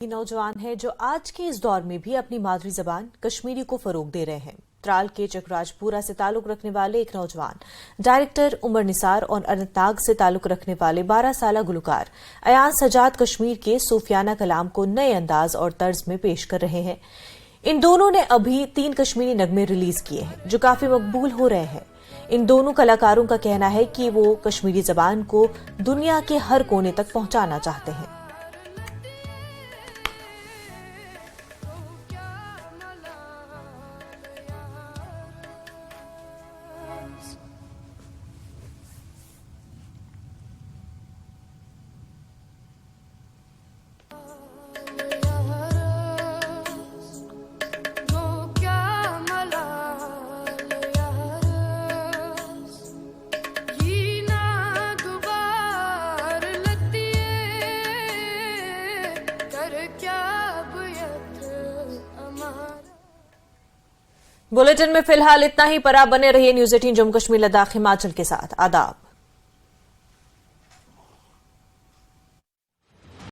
नौजवान है जो आज के इस दौर में भी अपनी मादरी जबान कश्मीरी को फरोग दे रहे हैं। त्राल के चकराजपुरा से ताल्लुक रखने वाले एक नौजवान डायरेक्टर उमर निसार और अनंतनाग से ताल्लुक रखने वाले 12 साल गुलकार अयान सजाद कश्मीर के सूफियाना कलाम को नए अंदाज और तर्ज में पेश कर रहे हैं। इन दोनों ने अभी 3 कश्मीरी नगमे रिलीज किए हैं जो काफी मकबूल हो रहे हैं। इन दोनों कलाकारों का कहना है कि वो कश्मीरी जबान को दुनिया के हर कोने तक पहुंचाना चाहते हैं। बुलेटिन में फिलहाल इतना ही। पर आप बने रहिए न्यूज़ 18 जम्मू कश्मीर लद्दाख हिमाचल के साथ। आदाब।